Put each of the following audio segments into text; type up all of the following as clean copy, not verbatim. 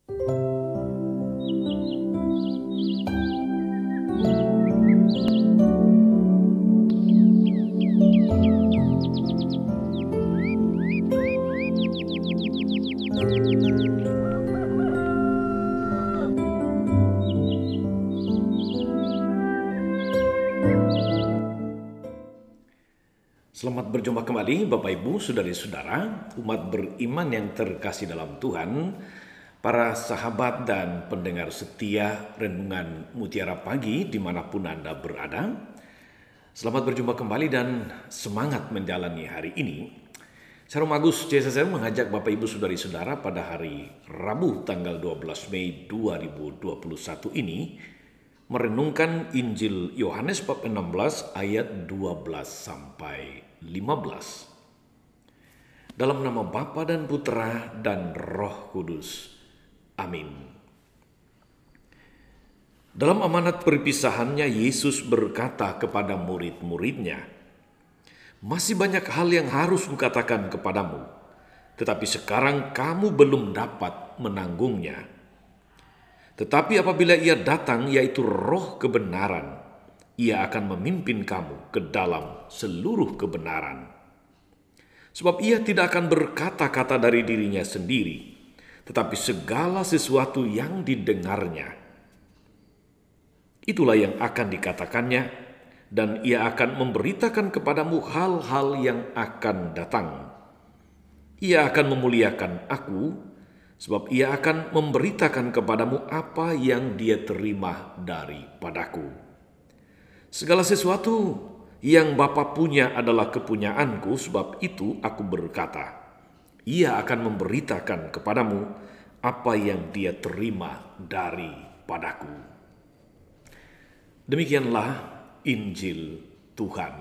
Selamat berjumpa kembali Bapak Ibu, Saudari-saudara, umat beriman yang terkasih dalam Tuhan, para sahabat dan pendengar setia Renungan Mutiara Pagi dimanapun Anda berada. Selamat berjumpa kembali dan semangat menjalani hari ini. Saya Rom Agus CSSR mengajak Bapak Ibu Saudari-saudara pada hari Rabu tanggal 12 Mei 2021 ini merenungkan Injil Yohanes bab 16 ayat 12 sampai 15. Dalam nama Bapa dan Putra dan Roh Kudus. Amin. Dalam amanat perpisahannya, Yesus berkata kepada murid-muridnya, "Masih banyak hal yang harus kukatakan kepadamu, tetapi sekarang kamu belum dapat menanggungnya. Tetapi apabila Ia datang, yaitu Roh kebenaran, Ia akan memimpin kamu ke dalam seluruh kebenaran. Sebab Ia tidak akan berkata-kata dari dirinya sendiri, tetapi segala sesuatu yang didengarnya, itulah yang akan dikatakannya, dan Ia akan memberitakan kepadamu hal-hal yang akan datang. Ia akan memuliakan Aku, sebab Ia akan memberitakan kepadamu apa yang Dia terima daripadaku. Segala sesuatu yang Bapa punya adalah kepunyaanku, sebab itu Aku berkata, Ia akan memberitakan kepadamu apa yang Dia terima daripadaku." Demikianlah Injil Tuhan.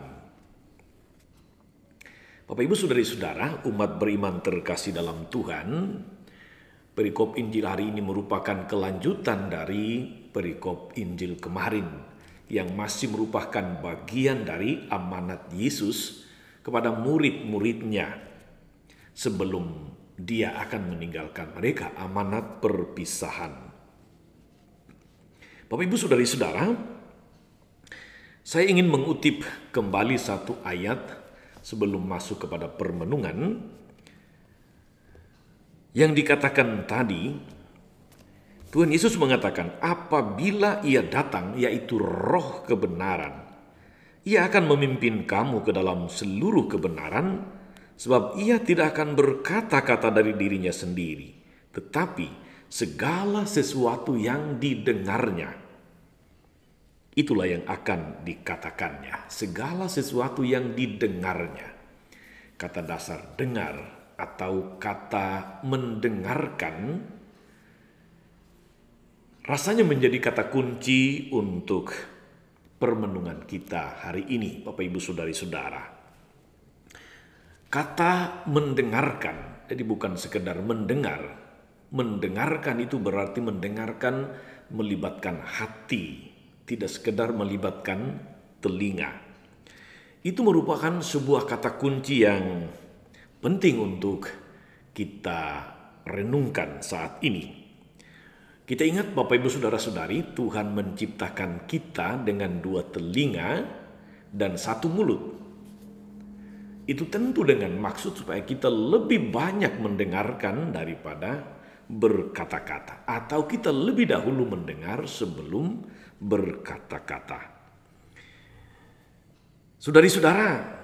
Bapak Ibu Saudari-saudara, umat beriman terkasih dalam Tuhan, perikop Injil hari ini merupakan kelanjutan dari perikop Injil kemarin yang masih merupakan bagian dari amanat Yesus kepada murid-muridnya sebelum Dia akan meninggalkan mereka, amanat perpisahan. Bapak Ibu Saudari-saudara, saya ingin mengutip kembali satu ayat sebelum masuk kepada permenungan yang dikatakan tadi. Tuhan Yesus mengatakan, apabila Ia datang, yaitu Roh kebenaran, Ia akan memimpin kamu ke dalam seluruh kebenaran, sebab Ia tidak akan berkata-kata dari dirinya sendiri, tetapi segala sesuatu yang didengarnya, itulah yang akan dikatakannya. Segala sesuatu yang didengarnya. Kata dasar dengar atau kata mendengarkan rasanya menjadi kata kunci untuk permenungan kita hari ini, Bapak Ibu Saudari-saudara. Kata mendengarkan, jadi bukan sekedar mendengar. Mendengarkan itu berarti mendengarkan melibatkan hati, tidak sekedar melibatkan telinga. Itu merupakan sebuah kata kunci yang penting untuk kita renungkan saat ini. Kita ingat Bapak Ibu Saudara-saudari, Tuhan menciptakan kita dengan dua telinga dan satu mulut. Itu tentu dengan maksud supaya kita lebih banyak mendengarkan daripada berkata-kata. Atau kita lebih dahulu mendengar sebelum berkata-kata. Saudari-saudara,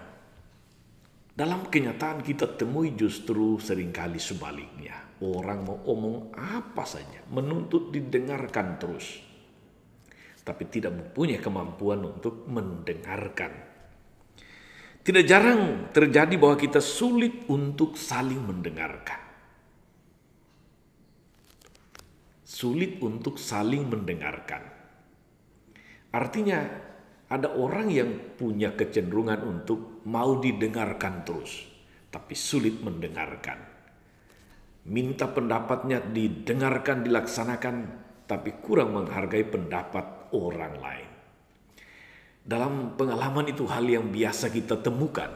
dalam kenyataan kita temui justru seringkali sebaliknya. Orang mau omong apa saja, menuntut didengarkan terus, tapi tidak mempunyai kemampuan untuk mendengarkan. Tidak jarang terjadi bahwa kita sulit untuk saling mendengarkan. Sulit untuk saling mendengarkan. Artinya ada orang yang punya kecenderungan untuk mau didengarkan terus, tapi sulit mendengarkan. Minta pendapatnya didengarkan, dilaksanakan, tapi kurang menghargai pendapat orang lain. Dalam pengalaman itu hal yang biasa kita temukan.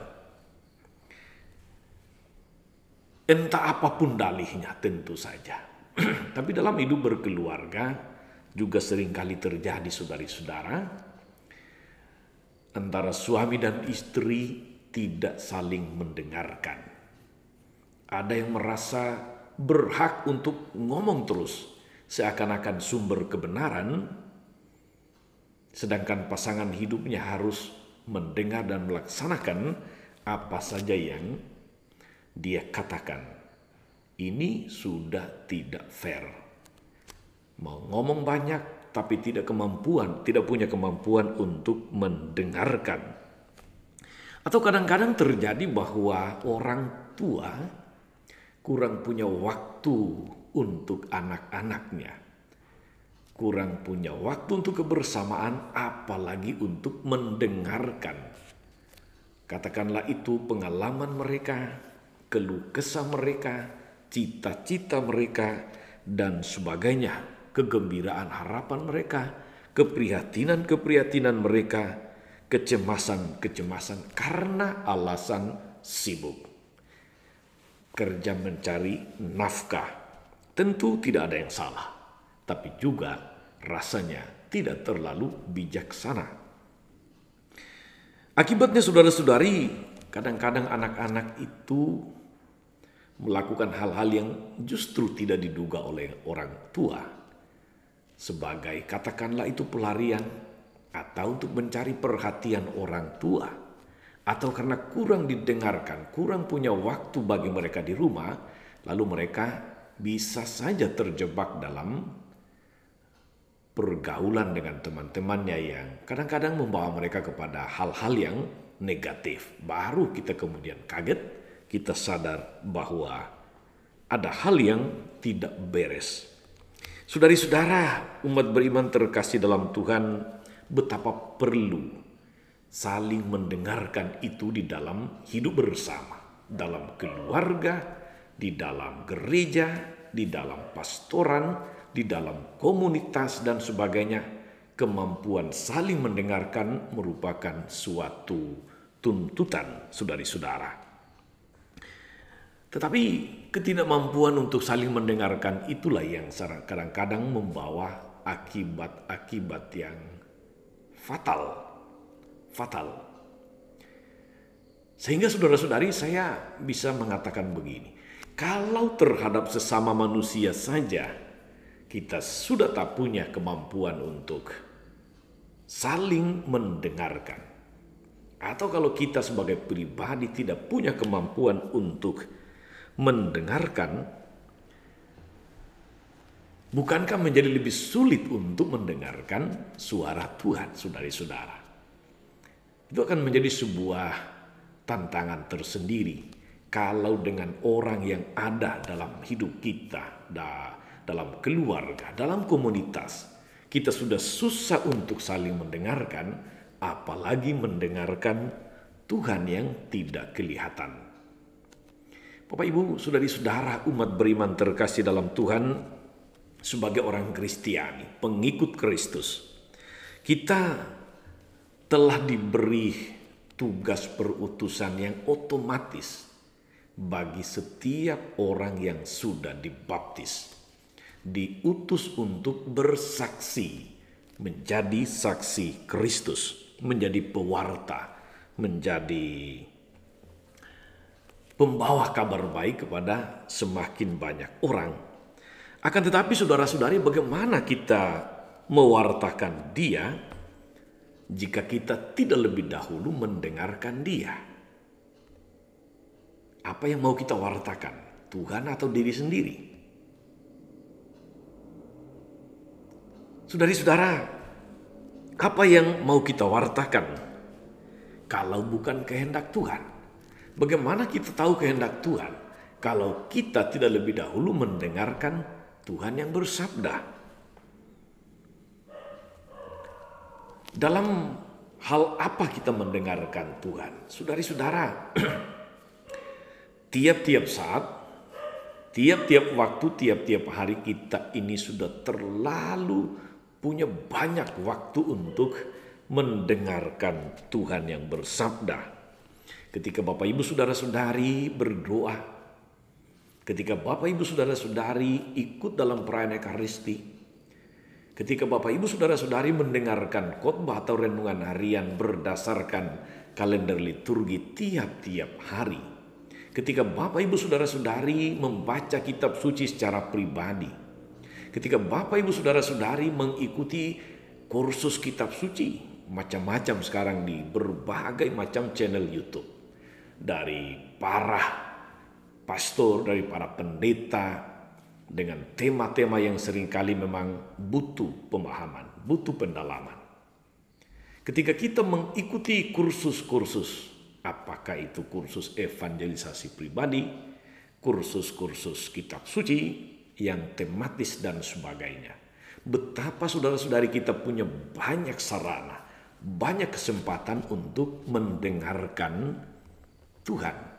Entah apapun dalihnya tentu saja. Tapi dalam hidup berkeluarga juga seringkali terjadi, saudari-saudara, antara suami dan istri tidak saling mendengarkan. Ada yang merasa berhak untuk ngomong terus, seakan-akan sumber kebenaran, sedangkan pasangan hidupnya harus mendengar dan melaksanakan apa saja yang dia katakan. Ini sudah tidak fair. Mau ngomong banyak tapi tidak punya kemampuan untuk mendengarkan. Atau kadang-kadang terjadi bahwa orang tua kurang punya waktu untuk anak-anaknya. Kurang punya waktu untuk kebersamaan, apalagi untuk mendengarkan. Katakanlah itu pengalaman mereka, keluh kesah mereka, cita-cita mereka, dan sebagainya, kegembiraan harapan mereka, keprihatinan mereka, kecemasan karena alasan sibuk. Kerja mencari nafkah, tentu tidak ada yang salah, tapi juga rasanya tidak terlalu bijaksana. Akibatnya saudara-saudari, kadang-kadang anak-anak itu melakukan hal-hal yang justru tidak diduga oleh orang tua. Sebagai katakanlah itu pelarian, atau untuk mencari perhatian orang tua, atau karena kurang didengarkan, kurang punya waktu bagi mereka di rumah, lalu mereka bisa saja terjebak dalam pergaulan dengan teman-temannya yang kadang-kadang membawa mereka kepada hal-hal yang negatif. Baru kita kemudian kaget, kita sadar bahwa ada hal yang tidak beres. Saudari-saudara, umat beriman terkasih dalam Tuhan, betapa perlu saling mendengarkan itu di dalam hidup bersama, dalam keluarga, di dalam gereja, di dalam pastoran, di dalam komunitas dan sebagainya. Kemampuan saling mendengarkan merupakan suatu tuntutan, saudari-saudara. Tetapi ketidakmampuan untuk saling mendengarkan itulah yang kadang-kadang membawa akibat-akibat yang fatal. Sehingga saudara-saudari, saya bisa mengatakan begini. Kalau terhadap sesama manusia saja kita sudah tak punya kemampuan untuk saling mendengarkan, atau kalau kita sebagai pribadi tidak punya kemampuan untuk mendengarkan, bukankah menjadi lebih sulit untuk mendengarkan suara Tuhan, saudari-saudara? Itu akan menjadi sebuah tantangan tersendiri kalau dengan orang yang ada dalam hidup kita, dalam keluarga, dalam komunitas, kita sudah susah untuk saling mendengarkan, apalagi mendengarkan Tuhan yang tidak kelihatan. Bapak Ibu, saudari-saudara, umat beriman terkasih dalam Tuhan, sebagai orang Kristiani, pengikut Kristus, kita telah diberi tugas perutusan yang otomatis bagi setiap orang yang sudah dibaptis. Diutus untuk bersaksi, menjadi saksi Kristus, menjadi pewarta, menjadi pembawa kabar baik kepada semakin banyak orang. Akan tetapi saudara-saudari, bagaimana kita mewartakan dia jika kita tidak lebih dahulu mendengarkan dia? Apa yang mau kita wartakan? Tuhan atau diri sendiri? Saudari-saudara, apa yang mau kita wartakan kalau bukan kehendak Tuhan? Bagaimana kita tahu kehendak Tuhan kalau kita tidak lebih dahulu mendengarkan Tuhan yang bersabda? Dalam hal apa kita mendengarkan Tuhan? Saudari-saudara, tiap-tiap saat, tiap-tiap waktu, tiap-tiap hari kita ini sudah terlalu punya banyak waktu untuk mendengarkan Tuhan yang bersabda. Ketika Bapak Ibu saudara-saudari berdoa, Ketika Bapak Ibu Saudara-saudari ikut dalam perayaan Ekaristi, ketika Bapak Ibu Saudara-saudari mendengarkan khotbah atau renungan harian berdasarkan kalender liturgi tiap-tiap hari, ketika Bapak Ibu Saudara-saudari membaca kitab suci secara pribadi, ketika Bapak Ibu Saudara-saudari mengikuti kursus kitab suci, macam-macam sekarang di berbagai macam channel YouTube, dari para pastor, dari para pendeta, dengan tema-tema yang seringkali memang butuh pemahaman, butuh pendalaman. Ketika kita mengikuti kursus-kursus, apakah itu kursus evangelisasi pribadi, kursus-kursus kitab suci yang tematis dan sebagainya, betapa saudara-saudari kita punya banyak sarana, banyak kesempatan untuk mendengarkan Tuhan,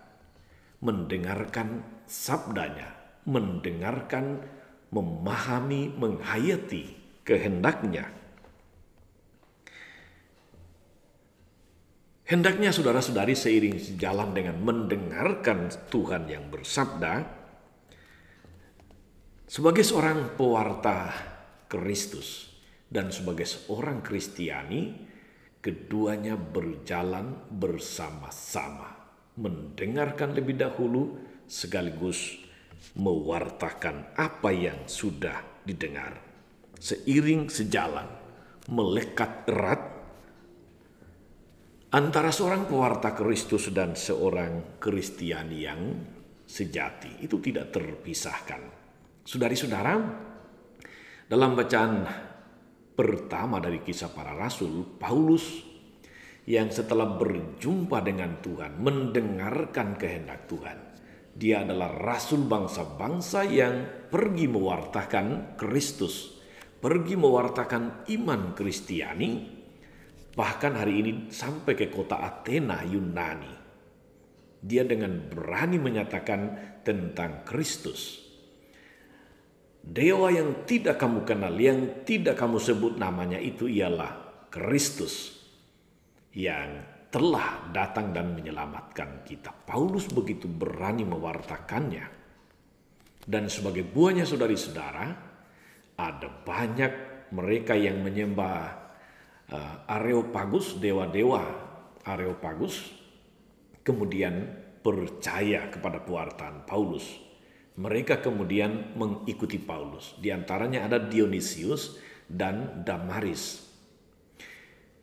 mendengarkan sabdanya, mendengarkan, memahami, menghayati kehendaknya. Hendaknya saudara-saudari seiring sejalan dengan mendengarkan Tuhan yang bersabda, sebagai seorang pewarta Kristus dan sebagai seorang Kristiani, keduanya berjalan bersama-sama, mendengarkan lebih dahulu sekaligus mewartakan apa yang sudah didengar. Seiring sejalan, melekat erat antara seorang pewarta Kristus dan seorang Kristiani yang sejati. Itu tidak terpisahkan. Saudari-saudara, dalam bacaan pertama dari Kisah Para Rasul, Paulus yang setelah berjumpa dengan Tuhan, mendengarkan kehendak Tuhan, dia adalah rasul bangsa-bangsa yang pergi mewartakan Kristus, pergi mewartakan iman Kristiani, bahkan hari ini sampai ke kota Athena, Yunani. Dia dengan berani menyatakan tentang Kristus. Dewa yang tidak kamu kenal, yang tidak kamu sebut namanya, itu ialah Kristus yang telah datang dan menyelamatkan kita. Paulus begitu berani mewartakannya. Dan sebagai buahnya saudari-saudara, ada banyak mereka yang menyembah Areopagus, dewa-dewa Areopagus, kemudian percaya kepada pewartaan Paulus. Mereka kemudian mengikuti Paulus. Di antaranya ada Dionysius dan Damaris.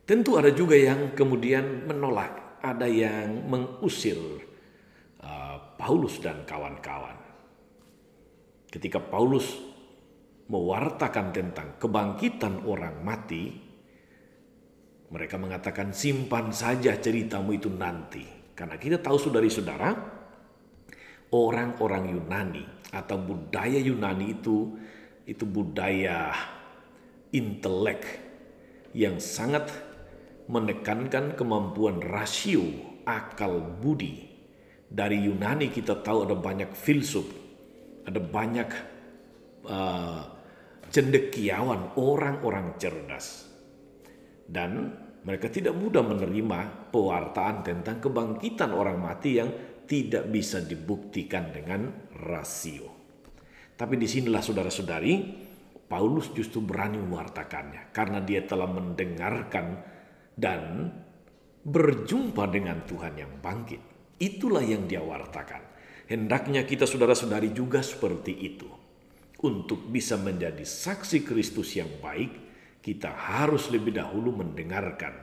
Tentu ada juga yang kemudian menolak, ada yang mengusir Paulus dan kawan-kawan. Ketika Paulus mewartakan tentang kebangkitan orang mati, mereka mengatakan simpan saja ceritamu itu nanti. Karena kita tahu saudari-saudara, orang-orang Yunani atau budaya Yunani itu budaya intelek yang sangat menekankan kemampuan rasio, akal budi. Dari Yunani kita tahu ada banyak filsuf, ada banyak cendekiawan, orang-orang cerdas. Dan mereka tidak mudah menerima pewartaan tentang kebangkitan orang mati yang tidak bisa dibuktikan dengan rasio. Tapi disinilah saudara-saudari, Paulus justru berani mewartakannya karena dia telah mendengarkan dan berjumpa dengan Tuhan yang bangkit. Itulah yang dia wartakan. Hendaknya kita saudara-saudari juga seperti itu. Untuk bisa menjadi saksi Kristus yang baik, kita harus lebih dahulu mendengarkan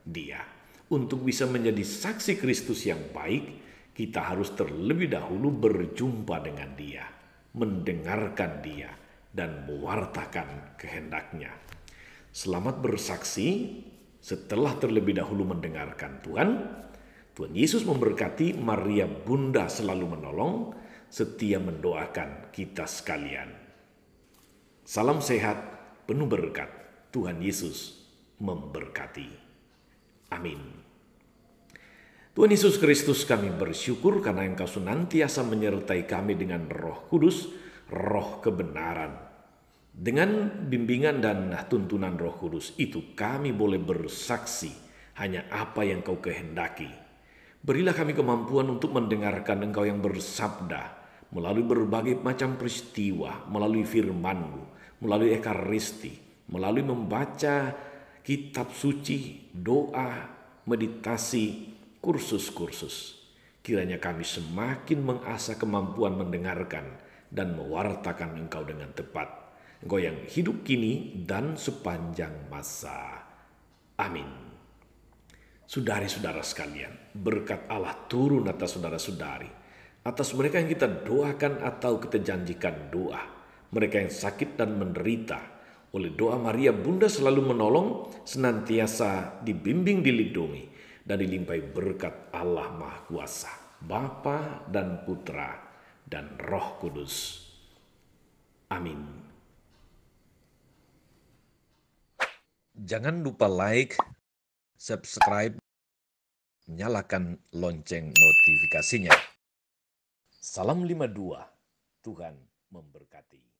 dia. Untuk bisa menjadi saksi Kristus yang baik, kita harus terlebih dahulu berjumpa dengan dia, mendengarkan dia, dan mewartakan kehendaknya. Selamat bersaksi setelah terlebih dahulu mendengarkan Tuhan. Tuhan Yesus memberkati. Maria Bunda selalu menolong, setia mendoakan kita sekalian. Salam sehat, penuh berkat. Tuhan Yesus memberkati. Amin. Tuhan Yesus Kristus, kami bersyukur karena Engkau senantiasa menyertai kami dengan Roh Kudus, Roh kebenaran. Dengan bimbingan dan tuntunan Roh Kudus itu kami boleh bersaksi hanya apa yang Kau kehendaki. Berilah kami kemampuan untuk mendengarkan Engkau yang bersabda, melalui berbagai macam peristiwa, melalui firman-Mu, melalui ekaristi, melalui membaca kitab suci, doa, meditasi, kursus-kursus. Kiranya kami semakin mengasah kemampuan mendengarkan dan mewartakan Engkau dengan tepat. Engkau yang hidup kini dan sepanjang masa. Amin. Saudari-saudara sekalian, berkat Allah turun atas saudara-saudari, atas mereka yang kita doakan atau kita janjikan doa, mereka yang sakit dan menderita. Oleh doa Maria, Bunda selalu menolong, senantiasa dibimbing, dilindungi, dan dilimpahi berkat Allah Maha Kuasa, Bapa dan Putra dan Roh Kudus. Amin. Jangan lupa like, subscribe, nyalakan lonceng notifikasinya. Salam 52, Tuhan memberkati.